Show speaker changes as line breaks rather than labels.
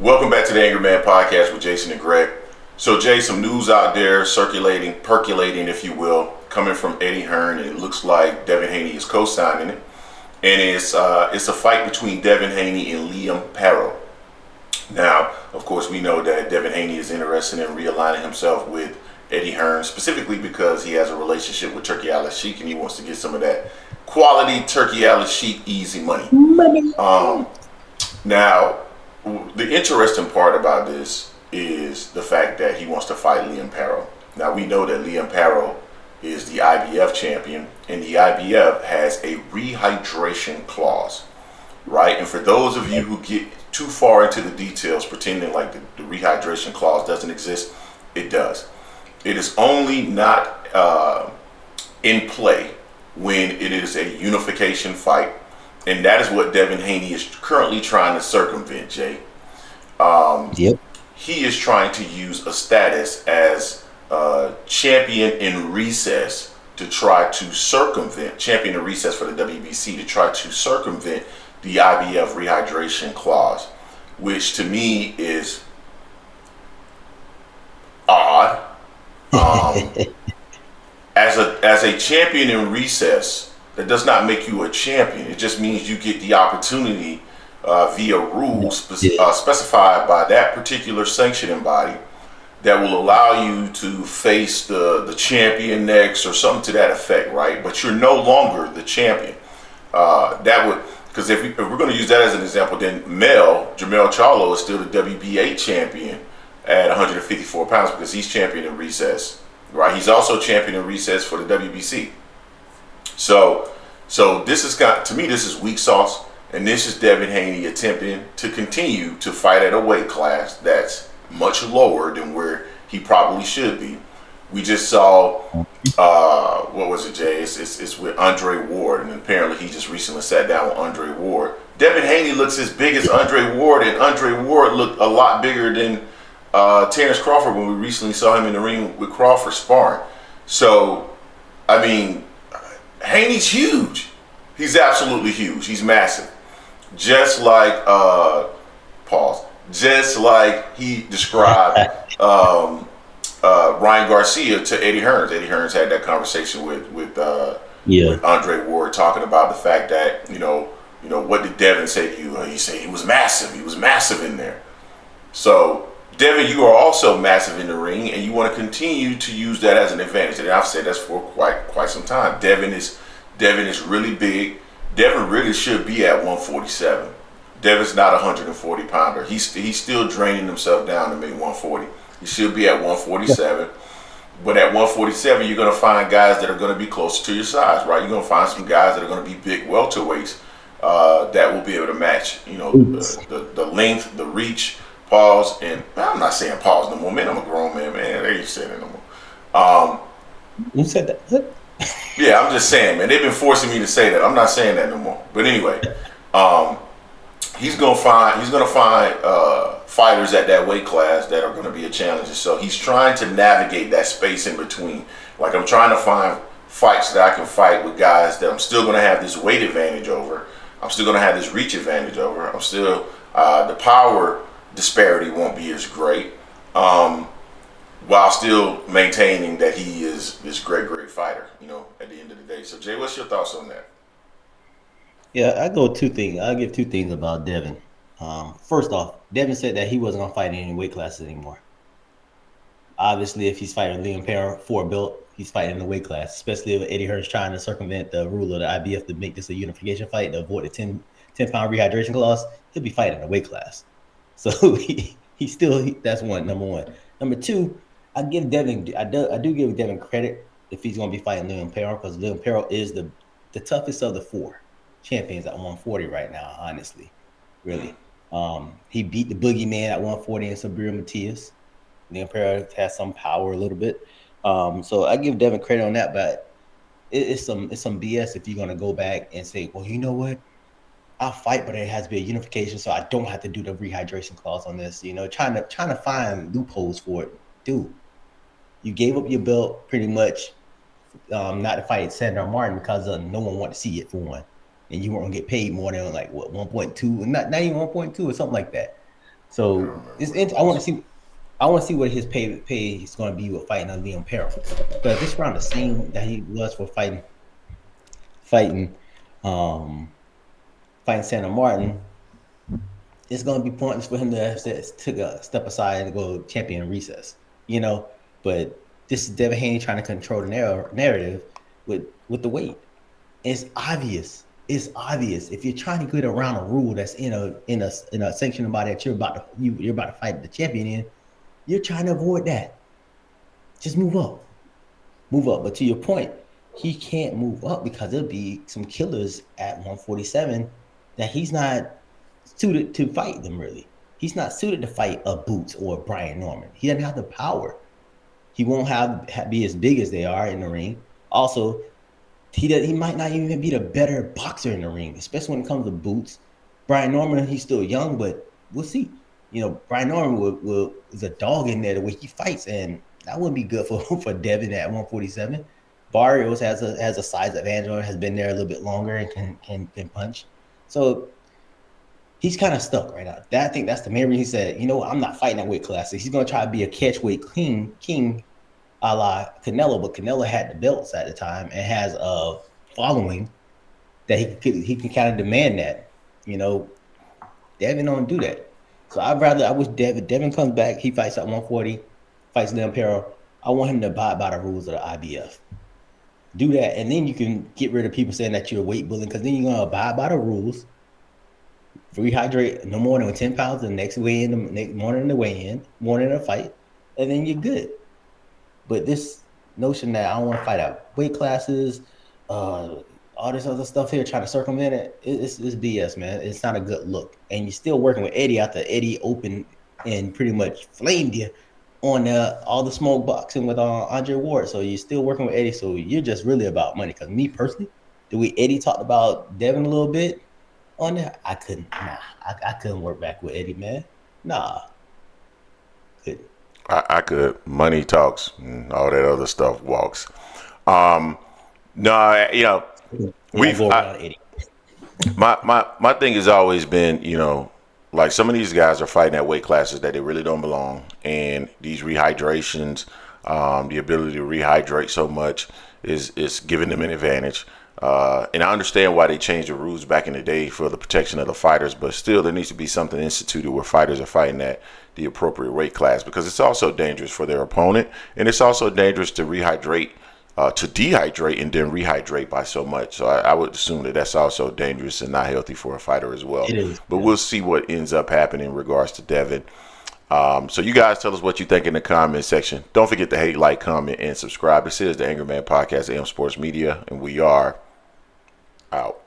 Welcome back to the Angry Man Podcast with Jason and Greg. So, Jay, some news out there circulating, percolating, if you will, coming from Eddie Hearn, and it looks like Devin Haney is co-signing it. And it's a fight between Devin Haney and Liam Paro. Now, of course, we know that Devin Haney is interested in realigning himself with Eddie Hearn, specifically because he has a relationship with Turkey Al Sheik, and he wants to get some of that quality Turkey Al Sheik easy money. Now, the interesting part about this is the fact that he wants to fight Liam Paro. Now, we know that Liam Paro is the IBF champion, and the IBF has a rehydration clause, right? And for those of you who get too far into the details, pretending like the rehydration clause doesn't exist, it does. It is only not in play when it is a unification fight, and that is what Devin Haney is currently trying to circumvent, Jay.
Yep.
He is trying to use a status as champion in recess to try to circumvent, champion in recess for the WBC to try to circumvent the IBF rehydration clause, which to me is odd. As a champion in recess, that does not make you a champion. It just means you get the opportunity via rules specified by that particular sanctioning body that will allow you to face the champion next or something to that effect, right? But you're no longer the champion. That would, because if we're going to use that as an example, then Jamel Charlo is still the WBA champion at 154 pounds because he's champion in recess, right? He's also champion in recess for the WBC. So this is to me, this is weak sauce, and this is Devin Haney attempting to continue to fight at a weight class that's much lower than where he probably should be. We just saw what was it, Jay? It's with Andre Ward, and apparently he just recently sat down with Andre Ward. Devin Haney looks as big as Andre Ward, and Andre Ward looked a lot bigger than Terrence Crawford when we recently saw him in the ring with Crawford sparring. So, I mean, Haney's huge. He's absolutely huge. He's massive. Just like just like he described Ryan Garcia to Eddie Hearns. Eddie Hearns had that conversation with Andre Ward, talking about the fact that what did Devin say to you? He said he was massive. He was massive in there. So Devin, you are also massive in the ring, and you want to continue to use that as an advantage. And I've said that's for quite some time. Devin is really big. Devin really should be at 147. Devin's not a 140 pounder. He's still draining himself down to make 140. He should be at 147. But at 147, you're going to find guys that are going to be closer to your size, right? You're going to find some guys that are going to be big welterweights that will be able to match, the length, the reach. Pause, and I'm not saying pause no more, man. I'm a grown man, They ain't saying it no more.
You said that? What?
Yeah, I'm just saying, man. They've been forcing me to say that. I'm not saying that no more. But anyway, he's gonna find fighters at that weight class that are gonna be a challenge. So he's trying to navigate that space in between. Like, I'm trying to find fights that I can fight with guys that I'm still gonna have this weight advantage over. I'm still gonna have this reach advantage over. I'm still the power disparity won't be as great, while still maintaining that he is this great fighter, at the end of the day. So, Jay, what's your thoughts on that?
Yeah, I go two things. I'll give two things about Devin. First off, Devin said that he wasn't gonna fight in any weight classes anymore. Obviously, if he's fighting Liam Paro for a belt, he's fighting in the weight class. Especially if Eddie Hearn's trying to circumvent the rule of the IBF to make this a unification fight to avoid the 10-pound rehydration clause, he'll be fighting in the weight class. So that's number one. Number two, I do give Devin credit if he's going to be fighting Liam Paro, because Liam Paro is the toughest of the four champions at 140 right now, honestly, really. He beat the boogeyman at 140 in Sabir Matias. Liam Paro has some power a little bit. So I give Devin credit on that, but it's some BS if you're going to go back and say, well, you know what? I'll fight, but it has to be a unification, so I don't have to do the rehydration clause on this. Trying to find loopholes for it. Dude, you gave up your belt pretty much not to fight Sandra Martin because no one wanted to see it for one, and you weren't gonna get paid more than 1.2, not even 1.2 or something like that.
I don't
So
remember
it's
what it
I want
was.
to see. I want to see what his pay is going to be with fighting on Liam Perro. But if it's around the same that he was for fighting, um, fighting Santa Martin, it's going to be pointless for him to have took a step aside and go champion recess. You know, but this is Devin Haney trying to control the narrative with the weight. It's obvious. It's obvious. If you're trying to get around a rule that's in a sanctioned body that you're about to fight the champion in, you're trying to avoid that. Just move up. Move up. But to your point, he can't move up because there'll be some killers at 147 that he's not suited to fight them really. He's not suited to fight a Boots or a Brian Norman. He doesn't have the power. He won't be as big as they are in the ring. Also, he might not even be the better boxer in the ring, especially when it comes to Boots. Brian Norman, he's still young, but we'll see. Brian Norman is a dog in there the way he fights, and that wouldn't be good for for Devin at 147. Barrios has a size advantage, has been there a little bit longer and can punch. So he's kind of stuck right now. I think that's the main reason he said, I'm not fighting that weight class. He's gonna try to be a catchweight king a la Canelo, but Canelo had the belts at the time and has a following that he can kind of demand that. You know, Devin don't do that. So I wish Devin comes back, he fights at 140, fights Liam Paro. I want him to abide by the rules of the IBF. Do that, and then you can get rid of people saying that you're weight bullying, because then you're gonna abide by the rules. Rehydrate no more than 10 pounds the next weigh in, the next morning the weigh-in, morning of the fight, and then you're good. But this notion that I don't want to fight out weight classes, all this other stuff here, trying to circumvent it's BS, man. It's not a good look. And you're still working with Eddie after Eddie opened and pretty much flamed you on all the smoke boxing with Andre Ward. So you're still working with Eddie. So you're just really about money. Because me personally, the way Eddie talked about Devin a little bit on that, I couldn't work back with Eddie, man. Nah, couldn't.
I could. Money talks and all that other stuff walks. No,
Yeah,
we've
go around Eddie.
my thing has always been, like some of these guys are fighting at weight classes that they really don't belong, and these rehydrations, the ability to rehydrate so much is giving them an advantage. And I understand why they changed the rules back in the day for the protection of the fighters, but still there needs to be something instituted where fighters are fighting at the appropriate weight class, because it's also dangerous for their opponent, and it's also dangerous to rehydrate, to dehydrate and then rehydrate by so much. So I would assume that that's also dangerous and not healthy for a fighter as well.
It is.
But we'll see what ends up happening in regards to Devin. So you guys tell us what you think in the comment section. Don't forget to hate, like, comment, and subscribe. This is the Angry Man Podcast, AM Sports Media, and we are out.